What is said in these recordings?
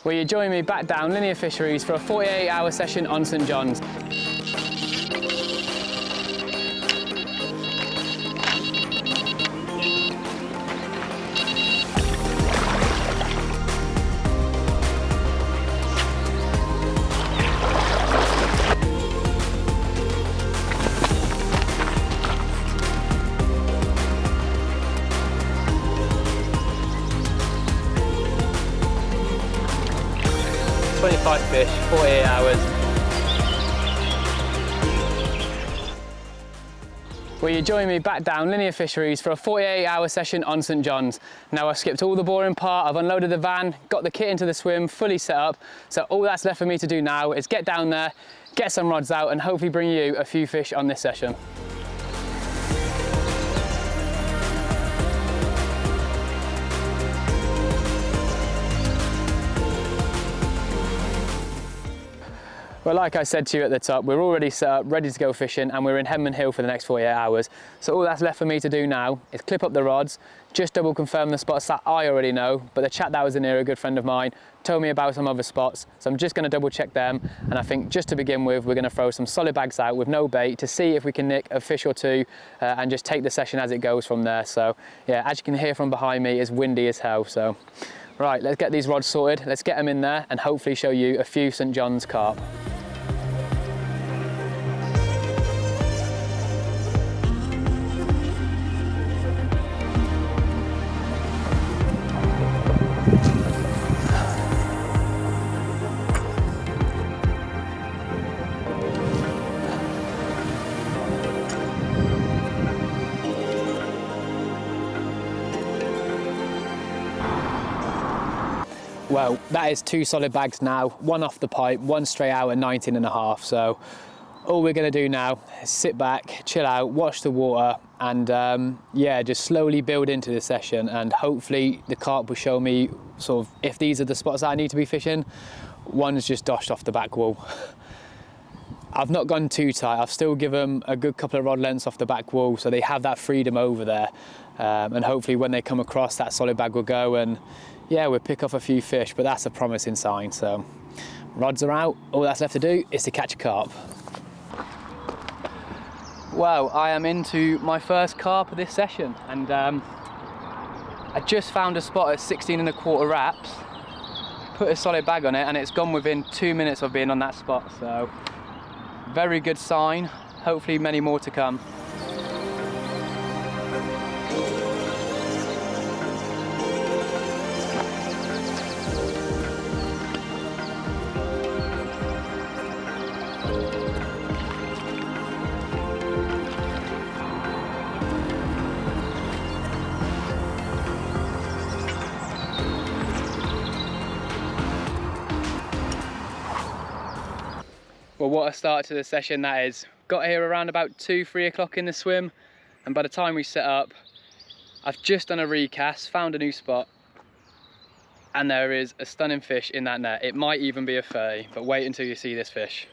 Will you join me back down Linear Fisheries for a 48-hour session on St John's? Fish, 48 hours. Will you join me back down Linear Fisheries for a 48-hour session on St John's? Now I've skipped all the boring part, I've unloaded the van, got the kit into the swim, fully set up, so all that's left for me to do now is get down there, get some rods out and hopefully bring you a few fish on this session. Well, like I said to you at the top, we're already set up, ready to go fishing, and we're in Henman Hill for the next 48 hours. So all that's left for me to do now is clip up the rods, just double confirm the spots that I already know, but the chap that was in here, a good friend of mine, told me about some other spots, so I'm just going to double check them. And I think just to begin with, we're going to throw some solid bags out with no bait to see if we can nick a fish or two and just take the session as it goes from there. So yeah, as you can hear from behind me, it's windy as hell. So right, let's get these rods sorted, let's get them in there and hopefully show you a few St John's carp. Well, that is two solid bags now, one off the pipe, one straight out at 19.5. So all we're going to do now is sit back, chill out, watch the water and yeah, just slowly build into the session, and hopefully the carp will show me sort of if these are the spots that I need to be fishing. One's just doshed off the back wall. I've not gone too tight, I've still given them a good couple of rod lengths off the back wall so they have that freedom over there, and hopefully when they come across, that solid bag will go and yeah, we'll pick off a few fish, but that's a promising sign. So rods are out, all that's left to do is to catch a carp. Well, I am into my first carp of this session, and I just found a spot at 16.25 wraps, put a solid bag on it, and it's gone within 2 minutes of being on that spot. So very good sign, hopefully many more to come. Well, what a start to the session that is. Got here around about 2-3 o'clock in the swim, and by the time we set up, I've just done a recast, found a new spot, and there is a stunning fish in that net. It might even be a 30, but wait until you see this fish.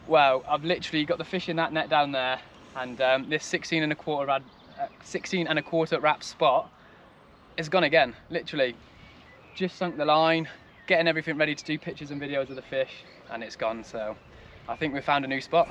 Well, I've literally got the fish in that net down there, and this 16.25 wrap spot is gone again, literally. Just sunk the line, getting everything ready to do pictures and videos of the fish, and it's gone. So I think we've found a new spot.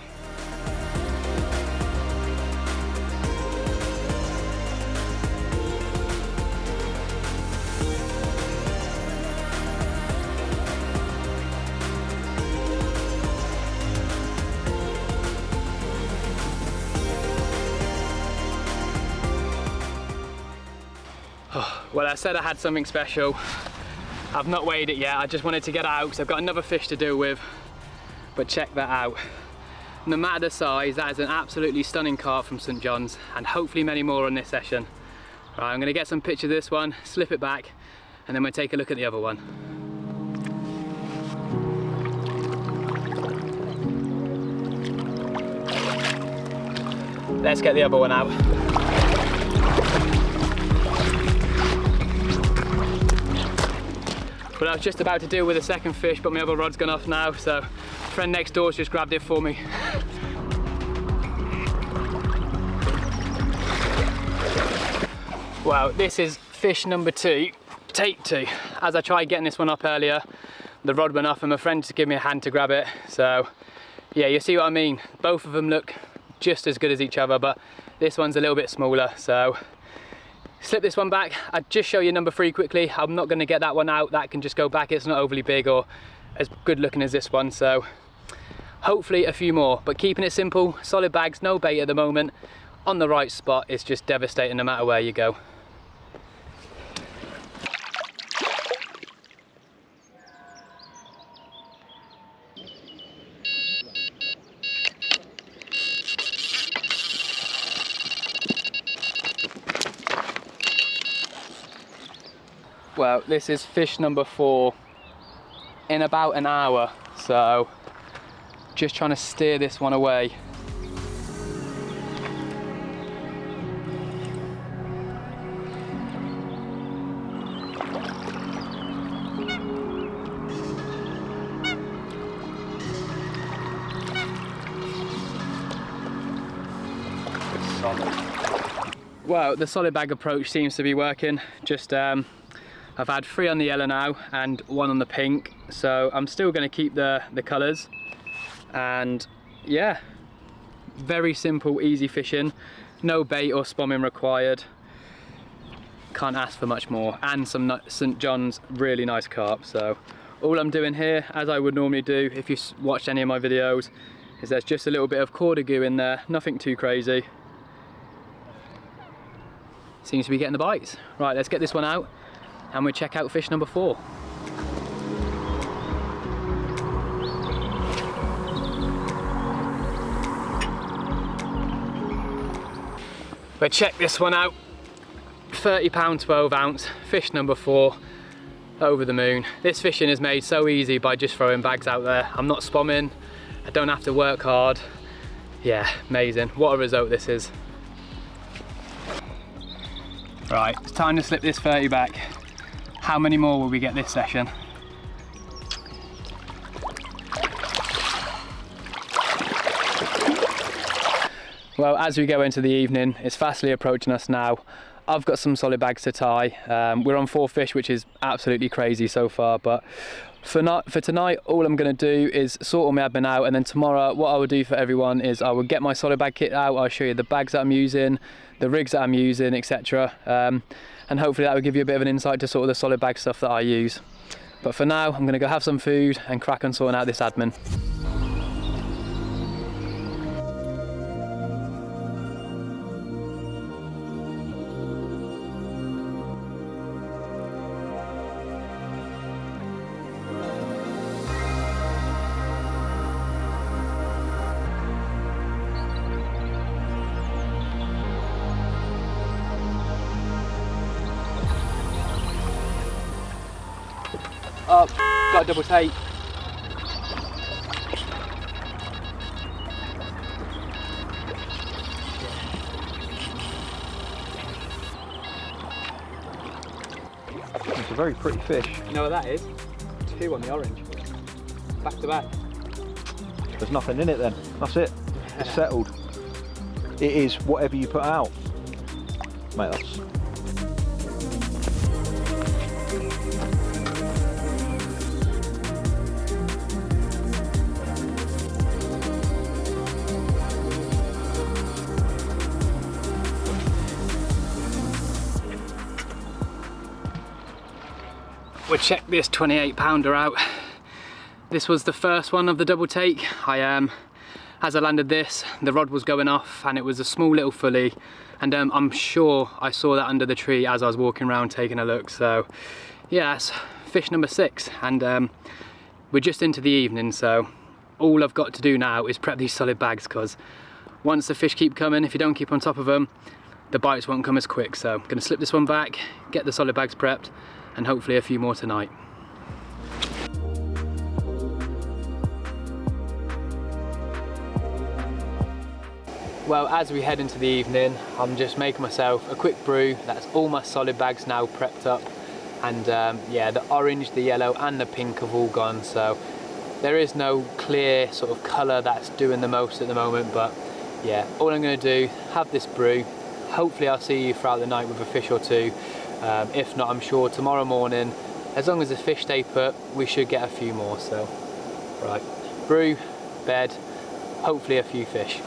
Well, I said I had something special. I've not weighed it yet, I just wanted to get out because I've got another fish to deal with. But check that out. No matter the size, that is an absolutely stunning carp from St John's, and hopefully many more on this session. Right, I'm going to get some pictures of this one, slip it back, and then we'll take a look at the other one. Let's get the other one out. Well, I was just about to deal with a second fish, but my other rod's gone off now, so friend next door's just grabbed it for me. Well, this is fish number 2 Take 2. As I tried getting this one up earlier, the rod went off and my friend just gave me a hand to grab it. So yeah, you see what I mean? Both of them look just as good as each other, but this one's a little bit smaller. So slip this one back. I'll just show you number 3 quickly. I'm not going to get that one out. That can just go back. It's not overly big or as good looking as this one. So hopefully a few more, but keeping it simple, solid bags, no bait at the moment. On the right spot, it's just devastating no matter where you go. Well, this is fish number 4 in about an hour, so just trying to steer this one away. Well, the solid bag approach seems to be working. Just I've had 3 on the yellow now and 1 on the pink, so I'm still going to keep the colours. And yeah, very simple, easy fishing, no bait or spombing required. Can't ask for much more, and some St. John's really nice carp. So all I'm doing here, as I would normally do if you watched any of my videos, is there's just a little bit of cordigou in there, nothing too crazy. Seems to be getting the bites. Right, let's get this one out and we'll check out fish number 4. But check this one out. £30 12 ounce, fish number 4, over the moon. This fishing is made so easy by just throwing bags out there. I'm not spomming, I don't have to work hard. Yeah, amazing. What a result this is. Right, it's time to slip this 30 back. How many more will we get this session? Well, as we go into the evening, it's fastly approaching us now. I've got some solid bags to tie. We're on 4 fish, which is absolutely crazy so far, but for tonight, all I'm going to do is sort all my admin out, and then tomorrow what I will do for everyone is I will get my solid bag kit out. I'll show you the bags that I'm using, the rigs that I'm using, etc. And hopefully that will give you a bit of an insight to sort of the solid bag stuff that I use. But for now, I'm going to go have some food and crack on sorting out this admin. Up, got a double take. It's a very pretty fish. You know what that is? 2 on the orange. Back to back. There's nothing in it then. That's it. It's settled. It is whatever you put out. Mate, that's... We'll check this 28 pounder out. This was the first one of the double take. As I landed this, the rod was going off and it was a small little fully, and I'm sure I saw that under the tree as I was walking around taking a look. So yeah, that's fish number 6, and we're just into the evening, so all I've got to do now is prep these solid bags, because once the fish keep coming, if you don't keep on top of them, the bites won't come as quick. So I'm going to slip this one back, get the solid bags prepped, and hopefully a few more tonight. Well, as we head into the evening, I'm just making myself a quick brew. That's all my solid bags now prepped up, and yeah, the orange, the yellow and the pink have all gone, so there is no clear sort of colour that's doing the most at the moment. But yeah, all I'm going to do, have this brew. Hopefully I'll see you throughout the night with a fish or 2. If not, I'm sure tomorrow morning, as long as the fish stay put, we should get a few more. So, right, brew, bed, hopefully a few fish.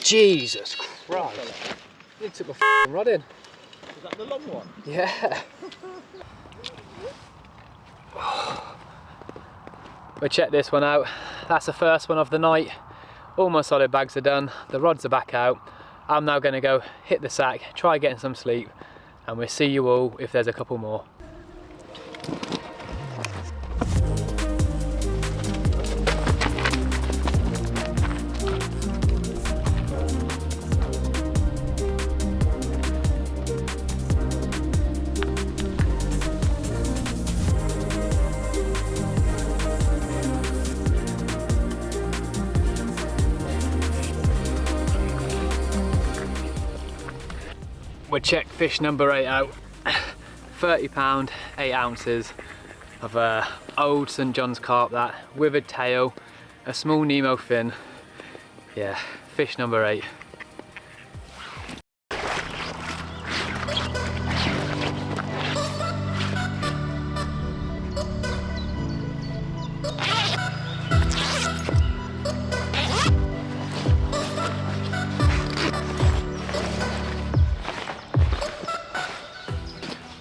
Jesus Christ! You took my f***ing rod in. Is that the long one? Yeah. We'll check this one out. That's the first one of the night. All my solid bags are done. The rods are back out. I'm now going to go hit the sack, try getting some sleep, and we'll see you all if there's a couple more. We'll check fish number 8 out. 30 pound, 8 ounces of old St John's carp, that withered tail, a small Nemo fin. Yeah, fish number 8.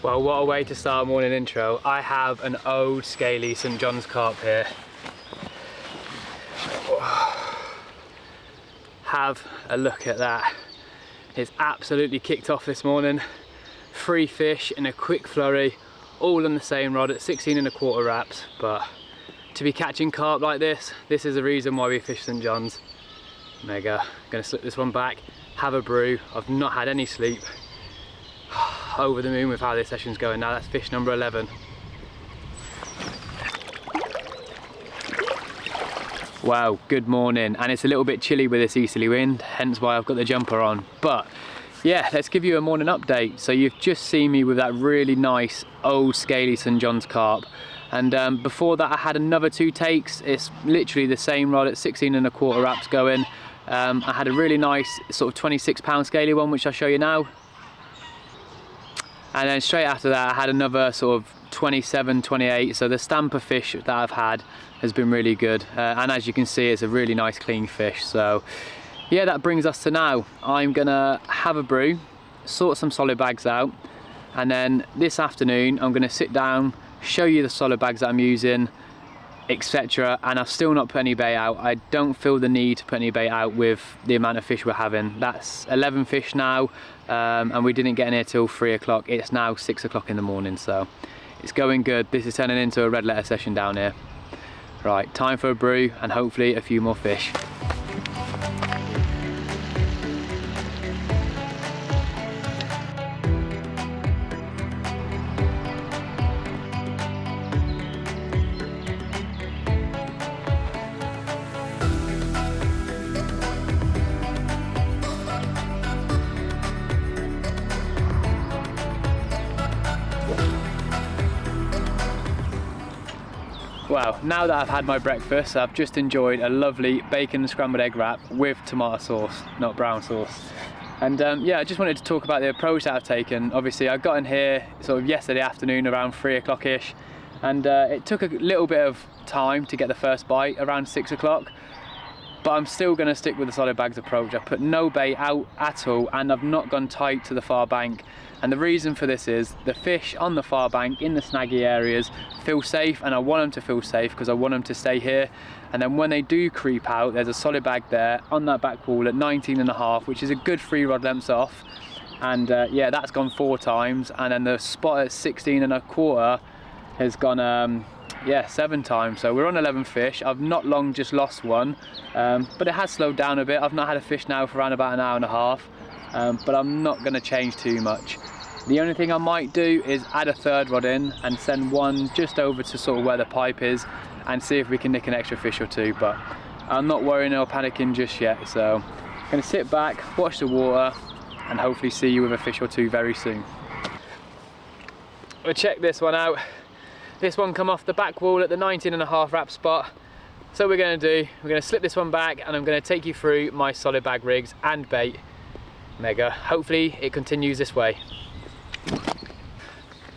Well, what a way to start a morning intro. I have an old scaly St John's carp here. Have a look at that. It's absolutely kicked off this morning. 3 fish in a quick flurry, all on the same rod at 16¼ wraps. But to be catching carp like this is the reason why we fish St John's. Mega. Gonna slip this one back, have a brew. I've not had any sleep. Over the moon with how this session's going now. That's fish number 11. Wow, good morning. And it's a little bit chilly with this easterly wind, hence why I've got the jumper on. But yeah, let's give you a morning update. So you've just seen me with that really nice old scaly St John's carp. And before that I had another 2 takes. It's literally the same rod at 16¼ wraps going. I had a really nice sort of 26 pound scaly one, which I'll show you now. And then straight after that I had another sort of 27, 28, so the stamper fish that I've had has been really good. And as you can see, it's a really nice clean fish. So yeah, that brings us to now. I'm gonna have a brew, sort some solid bags out, and then this afternoon I'm gonna sit down, show you the solid bags that I'm using, etc. And I've still not put any bait out. I don't feel the need to put any bait out with the amount of fish we're having. That's 11 fish now, and we didn't get in here till 3 o'clock. It's now 6 o'clock in the morning, so it's going good. This is turning into a red letter session down here. Right, time for a brew and hopefully a few more fish. Well, now that I've had my breakfast, I've just enjoyed a lovely bacon and scrambled egg wrap with tomato sauce, not brown sauce. And yeah, I just wanted to talk about the approach that I've taken. Obviously I got in here sort of yesterday afternoon around 3 o'clock-ish, and it took a little bit of time to get the first bite around 6 o'clock. But I'm still going to stick with the solid bags approach. I've put no bait out at all, and I've not gone tight to the far bank. And the reason for this is the fish on the far bank in the snaggy areas feel safe, and I want them to feel safe because I want them to stay here. And then when they do creep out, there's a solid bag there on that back wall at 19½, which is a good 3 rod lengths off. And yeah, that's gone 4 times. And then the spot at 16¼ has gone yeah, 7 times. So we're on 11 fish. I've not long just lost one, but it has slowed down a bit. I've not had a fish now for around about an hour and a half, but I'm not going to change too much. The only thing I might do is add a 3rd rod in and send one just over to sort of where the pipe is and see if we can nick an extra fish or 2, but I'm not worrying or panicking just yet. So I'm going to sit back, watch the water, and hopefully see you with a fish or 2 very soon. We'll check this one out. This one come off the back wall at the 19½ wrap spot. So we're going to slip this one back, and I'm going to take you through my solid bag rigs and bait. Mega. Hopefully it continues this way.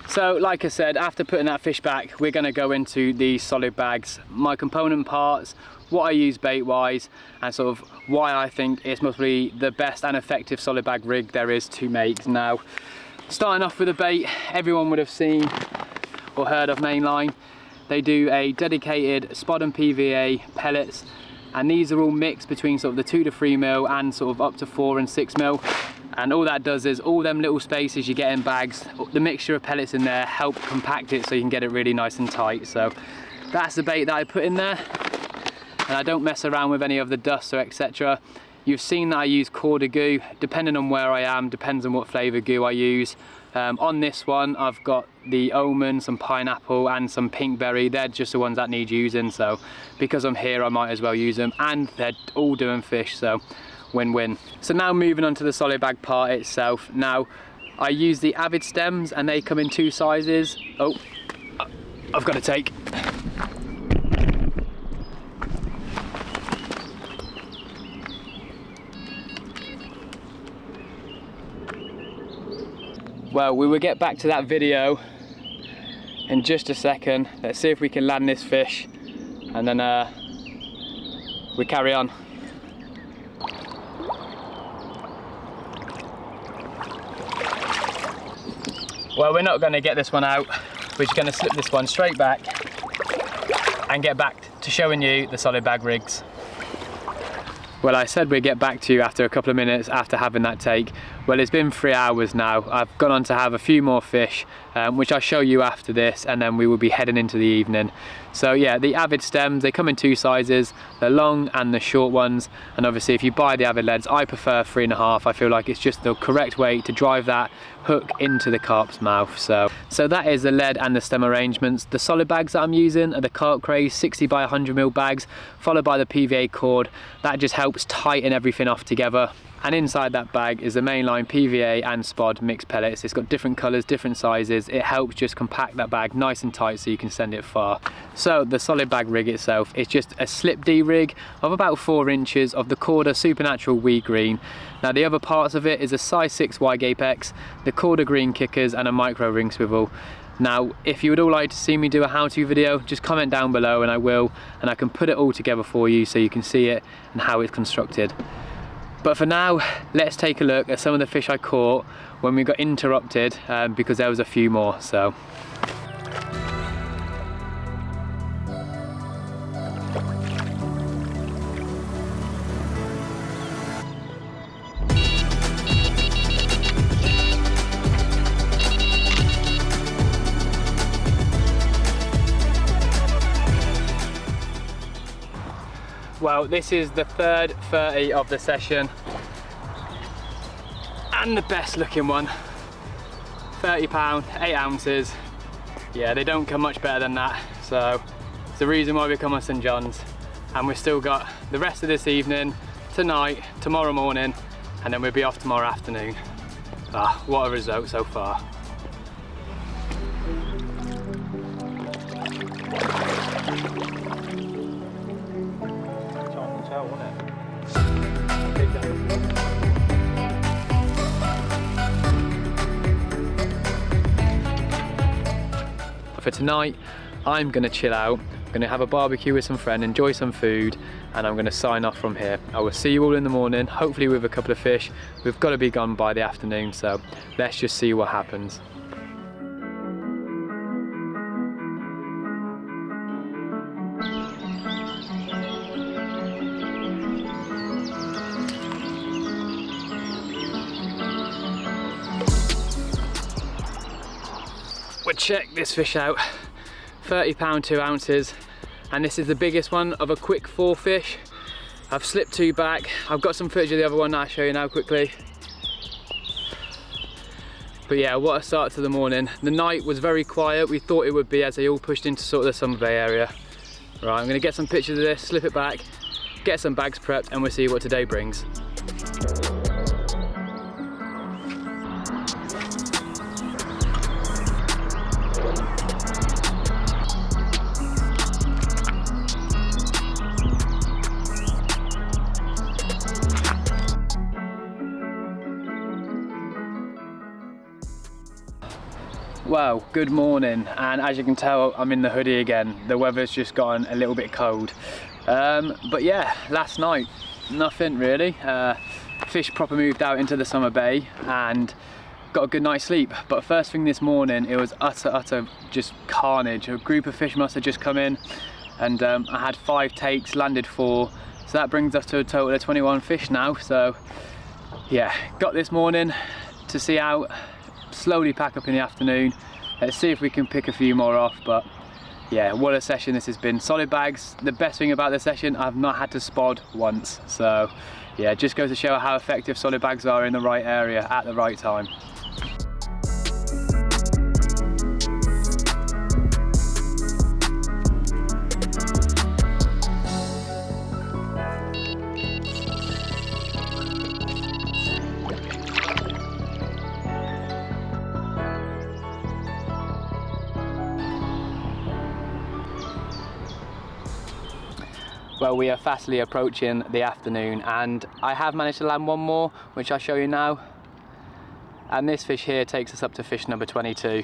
So like I said, after putting that fish back, we're going to go into the solid bags, my component parts, what I use bait wise, and sort of why I think it's mostly the best and effective solid bag rig there is to make. Now, starting off with the bait, everyone would have seen or heard of Mainline. They do a dedicated spod and PVA pellets, and these are all mixed between sort of the 2 to 3 mil and sort of up to 4 and 6 mil. And all that does is all them little spaces you get in bags, the mixture of pellets in there help compact it so you can get it really nice and tight. So that's the bait that I put in there, and I don't mess around with any of the dust or etc. You've seen that I use Corda goo, depending on where I am, depends on what flavour goo I use. On this one I've got the almond, some pineapple and some pinkberry. They're just the ones that need using, so because I'm here I might as well use them, and they're all doing fish, so win-win. So now moving on to the solid bag part itself. Now I use the Avid stems, and they come in 2 sizes. Oh, I've got to take. Well, we will get back to that video in just a second. Let's see if we can land this fish, and then we carry on. Well, we're not going to get this one out. We're just going to slip this one straight back and get back to showing you the solid bag rigs. Well, I said we'd get back to you after a couple of minutes after having that take. Well, it's been 3 hours now. I've gone on to have a few more fish, which I'll show you after this, and then we will be heading into the evening. So yeah, the Avid stems, they come in 2 sizes, the long and the short ones. And obviously if you buy the Avid leads, I prefer 3.5. I feel like it's just the correct way to drive that hook into the carp's mouth. So that is the lead and the stem arrangements. The solid bags that I'm using are the Carp Craze 60 by 100 mil bags, followed by the PVA cord. That just helps tighten everything off together. And inside that bag is the Mainline PVA and spod mixed pellets. It's got different colours, different sizes. It helps just compact that bag nice and tight so you can send it far. So the solid bag rig itself is just a slip D rig of about 4 inches of the Corda Supernatural Wee Green. Now the other parts of it is a size 6 wide apex, the Corda green kickers and a micro ring swivel. Now, if you would all like to see me do a how-to video, just comment down below and I will, and I can put it all together for you so you can see it and how it's constructed. But for now, let's take a look at some of the fish I caught when we got interrupted because there was a few more. So. Well, this is the third 30 of the session and the best looking one. 30 pound, 8 ounces. Yeah, they don't come much better than that. So it's the reason why we come on St. John's. And we've still got the rest of this evening, tonight, tomorrow morning, and then we'll be off tomorrow afternoon. Ah, what a result so far. For tonight, I'm gonna chill out. I'm gonna have a barbecue with some friends, enjoy some food, and I'm gonna sign off from here. I will see you all in the morning, hopefully with a couple of fish. We've got to be gone by the afternoon, so let's just see what happens. We'll check this fish out. 30 pound, 2 ounces, and this is the biggest one of a quick 4 fish. I've slipped 2 back. I've got some footage of the other one that I'll show you now quickly. But yeah, what a start to the morning. The night was very quiet. We thought it would be as they all pushed into sort of the Summer Bay area. Right, I'm gonna get some pictures of this, slip it back, get some bags prepped, and we'll see what today brings. Well, good morning, and as you can tell, I'm in the hoodie again. The weather's just gotten a little bit cold. But yeah, last night, nothing really. Fish proper moved out into the summer bay and got a good night's sleep. But first thing this morning, it was utter just carnage. A group of fish must have just come in, and I had 5 takes, landed 4. So that brings us to a total of 21 fish now. So yeah, got this morning to see out, slowly pack up in the afternoon. Let's see if we can pick a few more off. But yeah, what a session this has been. Solid bags. The best thing about this session, I've not had to spod once. So yeah, just goes to show how effective solid bags are in the right area at the right time. Well, we are fastly approaching the afternoon, and I have managed to land one more, which I'll show you now. And this fish here takes us up to fish number 22.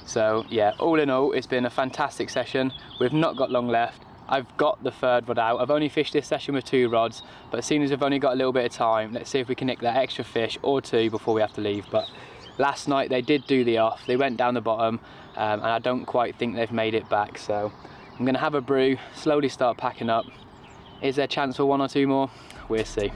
So yeah, all in all, it's been a fantastic session. We've not got long left. I've got the 3rd rod out. I've only fished this session with 2 rods, but seeing as we've only got a little bit of time, let's see if we can nick that extra fish or 2 before we have to leave. But last night they did do the off. They went down the bottom, and I don't quite think they've made it back. So I'm gonna have a brew, slowly start packing up. Is there a chance for 1 or 2 more? We'll see.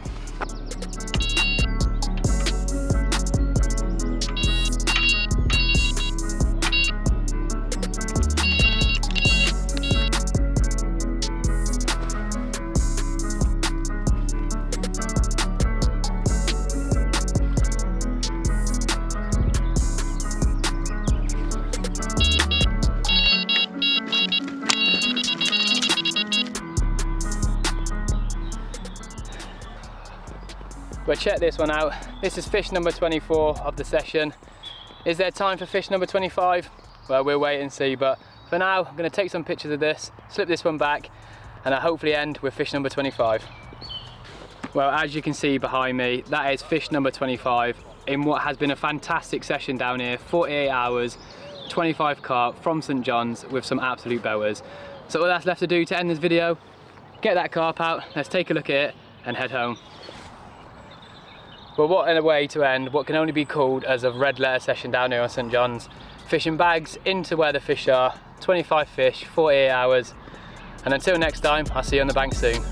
But check this one out. This is fish number 24 of the session. Is there time for fish number 25? Well, we'll wait and see, but for now, I'm gonna take some pictures of this, slip this one back, and I'll hopefully end with fish number 25. Well, as you can see behind me, that is fish number 25 in what has been a fantastic session down here. 48 hours, 25 carp from St. John's with some absolute belters. So all that's left to do to end this video, get that carp out, let's take a look at it and head home. Well, what a way to end what can only be called as a red letter session down here on St. John's. Fishing bags into where the fish are, 25 fish, 48 hours. And until next time, I'll see you on the bank soon.